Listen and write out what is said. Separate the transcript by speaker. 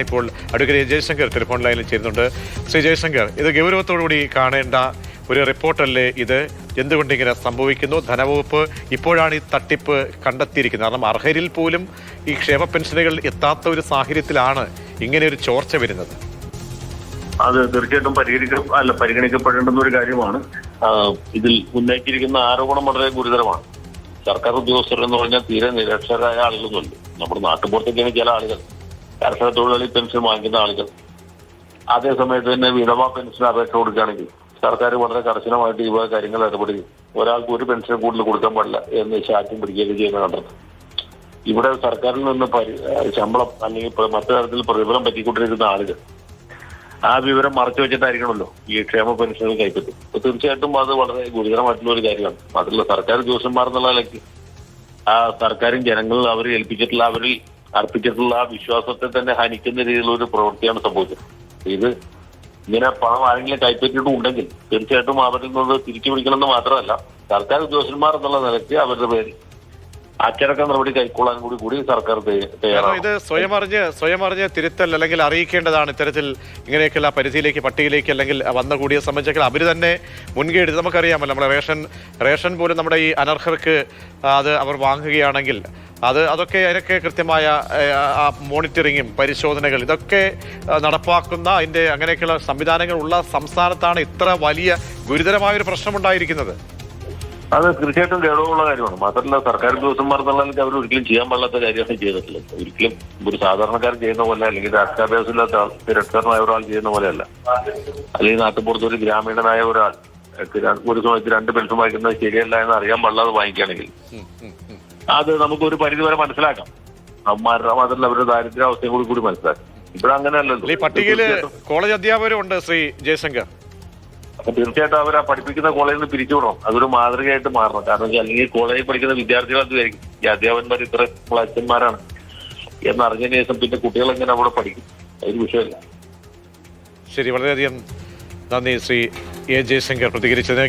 Speaker 1: ഇപ്പോൾ advocate Jaishankar telephone ലൈനിൽ ചേരുന്നുണ്ട്. ശ്രീ ജയശങ്കർ, ഇത് ഗൗരവത്തോടുകൂടി കാണേണ്ട ഒരു റിപ്പോർട്ടല്ലേ ഇത്? എന്തുകൊണ്ട് ഇങ്ങനെ സംഭവിക്കുന്നു? ധനവകുപ്പ് ഇപ്പോഴാണ് ഈ തട്ടിപ്പ് കണ്ടെത്തിയിരിക്കുന്നത്. കാരണം അർഹരിൽ പോലും ഈ ക്ഷേമ പെൻഷനുകൾ എത്താത്ത ഒരു സാഹചര്യത്തിലാണ് ഇങ്ങനെ ഒരു ചോർച്ച വരുന്നത്.
Speaker 2: അത് തീർച്ചയായിട്ടും പരിഗണിക്കപ്പെടേണ്ടുന്ന ഒരു കാര്യമാണ്. ഇതിൽ ഉന്നയിച്ചിരിക്കുന്ന ആരോപണം വളരെ ഗുരുതരമാണ്. സർക്കാർ ഉദ്യോഗസ്ഥർ എന്ന് പറഞ്ഞാൽ തീരെ നിരക്ഷരായ ആളുകളൊന്നുമില്ല. നമ്മുടെ നാട്ടുപുറത്തേക്കാണ് ചില ആളുകൾ കർഷക തൊഴിലാളി പെൻഷൻ വാങ്ങിക്കുന്ന ആളുകൾ. അതേസമയത്ത് തന്നെ വിധവാ പെൻഷൻ അപേക്ഷ കൊടുക്കുകയാണെങ്കിൽ സർക്കാർ വളരെ കർശനമായിട്ട് ഈ കാര്യങ്ങൾ ഇടപെടുകയും ഒരാൾക്ക് ഒരു പെൻഷൻ കൂടുതൽ കൊടുക്കാൻ പാടില്ല എന്ന് ശാഠ്യം പിടിക്കുകയൊക്കെ ചെയ്യുന്ന കണ്ടത്. ഇവിടെ സർക്കാരിൽ നിന്ന് ശമ്പളം അല്ലെങ്കിൽ മറ്റു തരത്തിൽ പ്രതിഫലം പറ്റിക്കൊണ്ടിരിക്കുന്ന ആളുകൾ ആ വിവരം മറച്ചു വെച്ചിട്ടായിരിക്കണമല്ലോ ഈ ക്ഷേമ പെൻഷനുകൾ കൈപ്പറ്റും. അപ്പൊ തീർച്ചയായിട്ടും അത് വളരെ ഗുരുതരമായിട്ടുള്ള ഒരു കാര്യമാണ്. മാത്രമല്ല സർക്കാർ ഉദ്യോഗസ്ഥന്മാർ എന്നുള്ള നിലയ്ക്ക് ആ സർക്കാരും ജനങ്ങളിൽ അവരിൽ അർപ്പിച്ചിട്ടുള്ള ആ വിശ്വാസത്തെ തന്നെ ഹനിക്കുന്ന രീതിയിലുള്ള ഒരു പ്രവൃത്തിയാണ് സംഭവിച്ചത്. ഇത് ഇങ്ങനെ പണം ആരെങ്കിലും കൈപ്പറ്റിയിട്ടുണ്ടെങ്കിൽ തീർച്ചയായിട്ടും അവരിൽ നിന്ന് തിരിച്ചു പിടിക്കണമെന്ന് മാത്രമല്ല, സർക്കാർ ഉദ്യോഗസ്ഥന്മാർ എന്നുള്ള നിലയ്ക്ക് അവരുടെ പേരിൽ അച്ചടക്ക നടപടി കൈക്കൊള്ളാൻ കൂടി സർക്കാർ തയ്യാറാണ്.
Speaker 1: ഇത് സ്വയം അറിഞ്ഞ് തിരുത്തൽ അല്ലെങ്കിൽ അറിയിക്കേണ്ടതാണ്. ഇത്തരത്തിൽ ഇങ്ങനെയൊക്കെയുള്ള പരിധിയിലേക്ക് പട്ടികയിലേക്ക് അല്ലെങ്കിൽ വന്ന കൂടിയെ സംബന്ധിച്ചെങ്കിൽ അവർ തന്നെ മുൻകൈ എടുത്ത് നമുക്കറിയാമല്ലോ, നമ്മുടെ റേഷൻ പോലും നമ്മുടെ ഈ അനർഹർക്ക് അത് അവർ വാങ്ങുകയാണെങ്കിൽ അതൊക്കെ അതിനൊക്കെ കൃത്യമായ മോണിറ്ററിങ്ങും പരിശോധനകൾ ഇതൊക്കെ നടപ്പാക്കുന്ന അതിൻ്റെ അങ്ങനെയൊക്കെയുള്ള സംവിധാനങ്ങൾ ഉള്ള സംസ്ഥാനത്താണ് ഇത്ര വലിയ ഗുരുതരമായൊരു പ്രശ്നമുണ്ടായിരിക്കുന്നത്.
Speaker 2: അത് തീർച്ചയായിട്ടും ഗൗരവമുള്ള കാര്യമാണ്. മാത്രമല്ല സർക്കാർ ഉദ്യോഗസ്ഥന്മാർ എന്നുള്ള അവർ ഒരിക്കലും ചെയ്യാൻ പാടില്ലാത്ത കാര്യമാണ് ചെയ്തിട്ടുള്ളത്. ഒരിക്കലും ഒരു സാധാരണക്കാരൻ ചെയ്യുന്ന പോലെ അല്ലെങ്കിൽ രാഷ്ട്രാഭ്യാസമില്ലാത്ത നിരക്ഷരനായ ഒരാൾ ചെയ്യുന്ന പോലെയല്ല. അല്ലെങ്കിൽ നാട്ടുപുറത്ത് ഒരു ഗ്രാമീണനായ ഒരാൾ ഒരു സമയത്ത് 2 പെൻഷൻ വാങ്ങിക്കുന്നത് ശരിയല്ല എന്ന് അറിയാൻ പാടില്ലാതെ വാങ്ങിക്കുകയാണെങ്കിൽ അത് നമുക്ക് ഒരു പരിധി വരെ മനസ്സിലാക്കാം. മാത്രമല്ല അവരുടെ ദാരിദ്ര്യാവസ്ഥയും കൂടി മനസ്സിലാക്കാം. ഇപ്പോഴങ്ങനെയല്ലല്ലോ.
Speaker 1: ഈ പട്ടികയില് കോളേജ് അധ്യാപകരും ഉണ്ട് ശ്രീ ജയശങ്കർ.
Speaker 2: അപ്പൊ തീർച്ചയായിട്ടും അവർ ആ പഠിപ്പിക്കുന്ന കോളേജിൽ നിന്ന് പിരിച്ചുവിടണം. അതൊരു മാതൃകയായിട്ട് മാറണം. കാരണം അല്ലെങ്കിൽ കോളേജിൽ പഠിക്കുന്ന വിദ്യാർത്ഥികൾ എന്തായിരിക്കും, ഈ അധ്യാപകന്മാർ ഇത്ര അച്ഛന്മാരാണ് എന്നറിഞ്ഞതിന് ശേഷം പിന്നെ കുട്ടികൾ എങ്ങനെ അവിടെ പഠിക്കും? അതൊരു വിഷയമല്ല.
Speaker 1: ശരി, വളരെയധികം നന്ദി ശ്രീ എ ജയശങ്കർ പ്രതികരിച്ചതിന്.